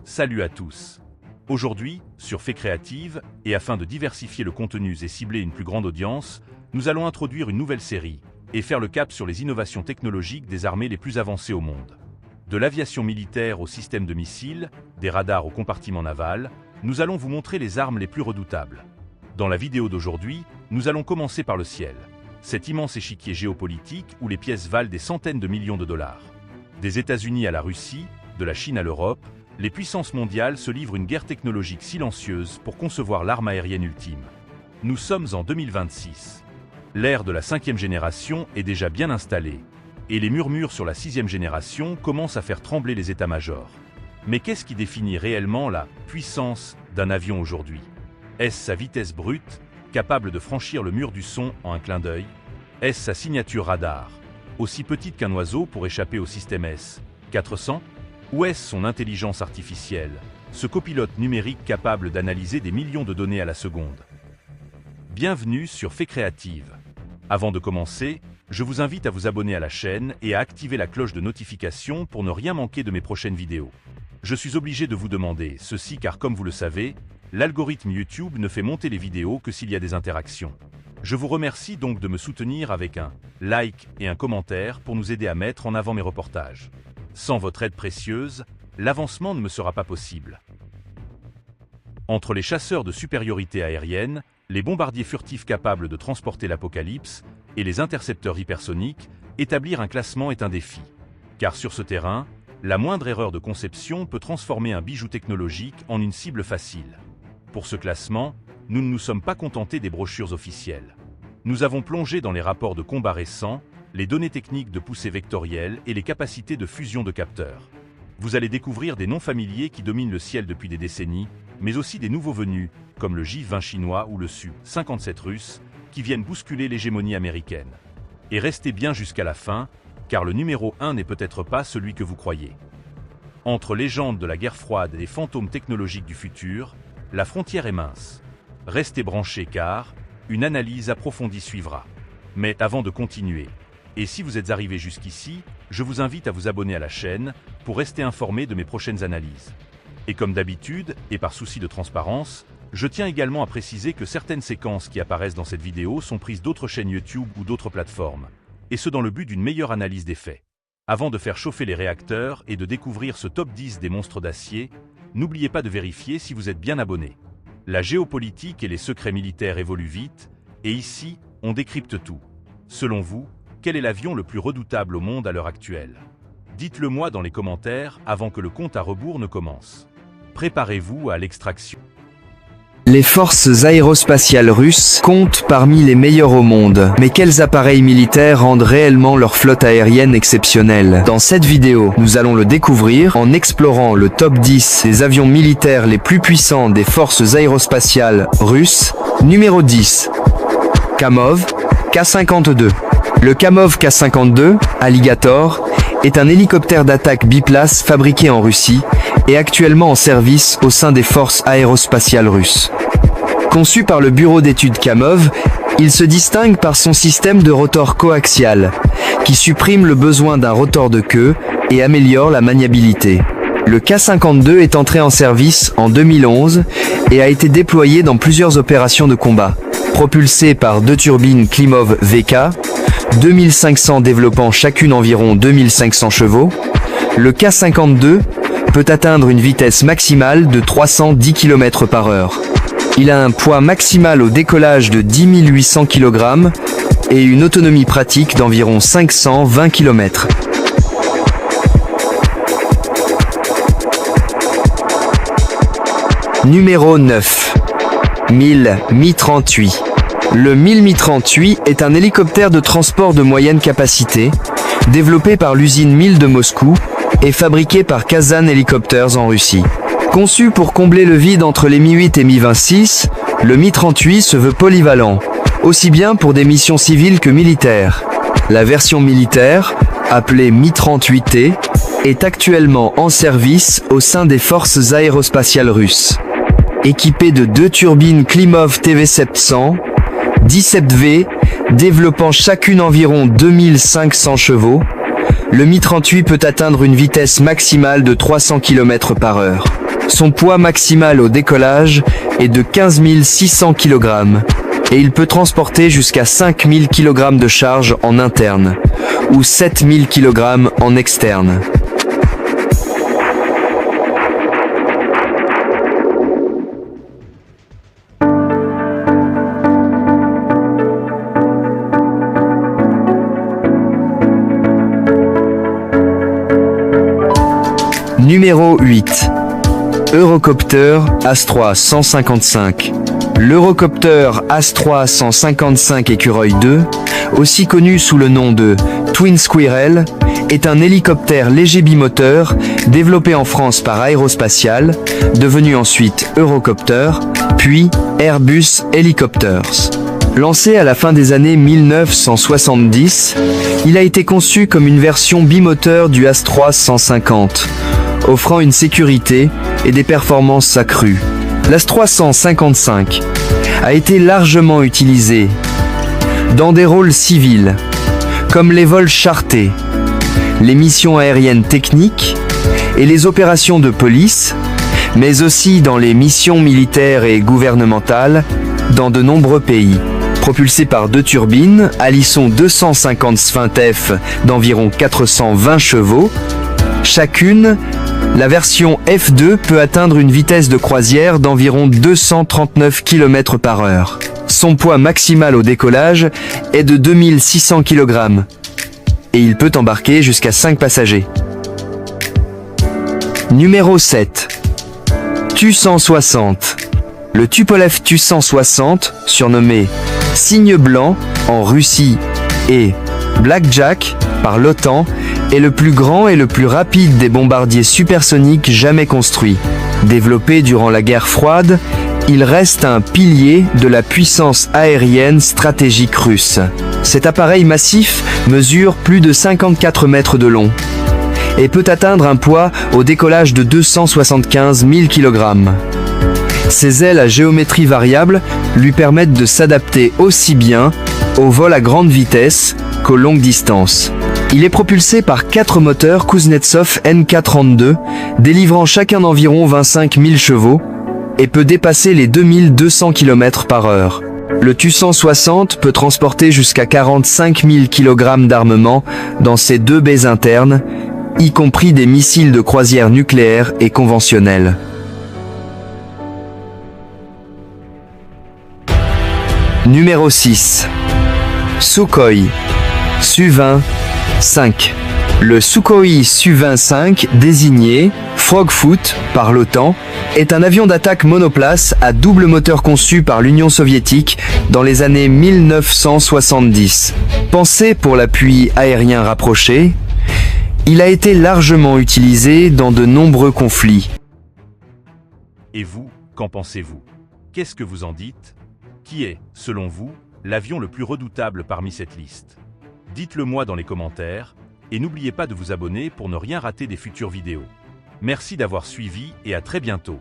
Salut à tous. Aujourd'hui, sur Fait Créative, et afin de diversifier le contenu et cibler une plus grande audience, nous allons introduire une nouvelle série et faire le cap sur les innovations technologiques des armées les plus avancées au monde. De l'aviation militaire au système de missiles, des radars au compartiment naval, nous allons vous montrer les armes les plus redoutables. Dans la vidéo d'aujourd'hui, nous allons commencer par le ciel, cet immense échiquier géopolitique où les pièces valent des centaines de millions de dollars. Des États-Unis à la Russie, de la Chine à l'Europe, les puissances mondiales se livrent une guerre technologique silencieuse pour concevoir l'arme aérienne ultime. Nous sommes en 2026. L'ère de la 5e génération est déjà bien installée, et les murmures sur la 6e génération commencent à faire trembler les états-majors. Mais qu'est-ce qui définit réellement la puissance d'un avion aujourd'hui? Est-ce sa vitesse brute, capable de franchir le mur du son en un clin d'œil? Est-ce sa signature radar, aussi petite qu'un oiseau pour échapper au système S-400? Ou est-ce son intelligence artificielle, ce copilote numérique capable d'analyser des millions de données à la seconde? Bienvenue sur Fait Créative. Avant de commencer, je vous invite à vous abonner à la chaîne et à activer la cloche de notification pour ne rien manquer de mes prochaines vidéos. Je suis obligé de vous demander ceci car comme vous le savez, l'algorithme YouTube ne fait monter les vidéos que s'il y a des interactions. Je vous remercie donc de me soutenir avec un like et un commentaire pour nous aider à mettre en avant mes reportages. Sans votre aide précieuse, l'avancement ne me sera pas possible. Entre les chasseurs de supériorité aérienne, les bombardiers furtifs capables de transporter l'apocalypse et les intercepteurs hypersoniques, établir un classement est un défi. Car sur ce terrain, la moindre erreur de conception peut transformer un bijou technologique en une cible facile. Pour ce classement, nous ne nous sommes pas contentés des brochures officielles. Nous avons plongé dans les rapports de combat récents, les données techniques de poussée vectorielle et les capacités de fusion de capteurs. Vous allez découvrir des noms familiers qui dominent le ciel depuis des décennies, mais aussi des nouveaux venus, comme le J-20 chinois ou le Su-57 russe, qui viennent bousculer l'hégémonie américaine. Et restez bien jusqu'à la fin, car le numéro 1 n'est peut-être pas celui que vous croyez. Entre légendes de la guerre froide et fantômes technologiques du futur, la frontière est mince. Restez branchés car une analyse approfondie suivra. Mais avant de continuer, et si vous êtes arrivé jusqu'ici, je vous invite à vous abonner à la chaîne pour rester informé de mes prochaines analyses. Et comme d'habitude, et par souci de transparence, je tiens également à préciser que certaines séquences qui apparaissent dans cette vidéo sont prises d'autres chaînes YouTube ou d'autres plateformes, et ce dans le but d'une meilleure analyse des faits. Avant de faire chauffer les réacteurs et de découvrir ce top 10 des monstres d'acier, n'oubliez pas de vérifier si vous êtes bien abonné. La géopolitique et les secrets militaires évoluent vite, et ici, on décrypte tout. Selon vous, quel est l'avion le plus redoutable au monde à l'heure actuelle? Dites-le moi dans les commentaires avant que le compte à rebours ne commence. Préparez-vous à l'extraction. Les forces aérospatiales russes comptent parmi les meilleures au monde. Mais quels appareils militaires rendent réellement leur flotte aérienne exceptionnelle? Dans cette vidéo, nous allons le découvrir en explorant le top 10 des avions militaires les plus puissants des forces aérospatiales russes. Numéro 10. Kamov K-52. Le Kamov K-52, Alligator, est un hélicoptère d'attaque biplace fabriqué en Russie et actuellement en service au sein des forces aérospatiales russes. Conçu par le bureau d'études Kamov, il se distingue par son système de rotor coaxial, qui supprime le besoin d'un rotor de queue et améliore la maniabilité. Le K-52 est entré en service en 2011 et a été déployé dans plusieurs opérations de combat. Propulsé par deux turbines Klimov VK, 2500 développant chacune environ 2500 chevaux, le K-52 peut atteindre une vitesse maximale de 310 km/h. Il a un poids maximal au décollage de 10 800 kg et une autonomie pratique d'environ 520 km. Numéro 9. Mi-38. Le Mi-38 est un hélicoptère de transport de moyenne capacité, développé par l'usine Mil de Moscou et fabriqué par Kazan Helicopters en Russie. Conçu pour combler le vide entre les Mi-8 et Mi-26, le Mi-38 se veut polyvalent, aussi bien pour des missions civiles que militaires. La version militaire, appelée Mi-38T, est actuellement en service au sein des forces aérospatiales russes. Équipé de deux turbines Klimov TV700, 17V, développant chacune environ 2500 chevaux, le Mi-38 peut atteindre une vitesse maximale de 300 km/h. Son poids maximal au décollage est de 15 600 kg et il peut transporter jusqu'à 5 000 kg de charge en interne ou 7 000 kg en externe. Numéro 8. Eurocopter Astra 155. L'Eurocopter Astra 155 Écureuil 2, aussi connu sous le nom de Twin Squirrel, est un hélicoptère léger bimoteur développé en France par Aérospatiale, devenu ensuite Eurocopter, puis Airbus Helicopters. Lancé à la fin des années 1970, il a été conçu comme une version bimoteur du Astra 150, offrant une sécurité et des performances accrues. L'Astra 155 a été largement utilisé dans des rôles civils, comme les vols chartés, les missions aériennes techniques et les opérations de police, mais aussi dans les missions militaires et gouvernementales dans de nombreux pays. Propulsé par deux turbines, Alisson 250 Sfintef d'environ 420 chevaux, chacune, la version F2 peut atteindre une vitesse de croisière d'environ 239 km/h. Son poids maximal au décollage est de 2600 kg et il peut embarquer jusqu'à 5 passagers. Numéro 7. Tu-160. Le Tupolev Tu-160, surnommé Cygne blanc en Russie et Blackjack par l'OTAN, est le plus grand et le plus rapide des bombardiers supersoniques jamais construits. Développé durant la guerre froide, il reste un pilier de la puissance aérienne stratégique russe. Cet appareil massif mesure plus de 54 mètres de long et peut atteindre un poids au décollage de 275 000 kg. Ses ailes à géométrie variable lui permettent de s'adapter aussi bien au vol à grande vitesse qu'aux longues distances. Il est propulsé par 4 moteurs Kuznetsov NK32, délivrant chacun d'environ 25 000 chevaux, et peut dépasser les 2200 km/h. Le Tu-160 peut transporter jusqu'à 45 000 kg d'armement dans ses deux baies internes, y compris des missiles de croisière nucléaires et conventionnels. Numéro 6. Sukhoi Su-25. Le Sukhoi Su-25, désigné Frogfoot par l'OTAN, est un avion d'attaque monoplace à double moteur conçu par l'Union soviétique dans les années 1970. Pensé pour l'appui aérien rapproché, il a été largement utilisé dans de nombreux conflits. Et vous, qu'en pensez-vous? Qu'est-ce que vous en dites? Qui est, selon vous, l'avion le plus redoutable parmi cette liste? Dites-le moi dans les commentaires, et n'oubliez pas de vous abonner pour ne rien rater des futures vidéos. Merci d'avoir suivi et à très bientôt.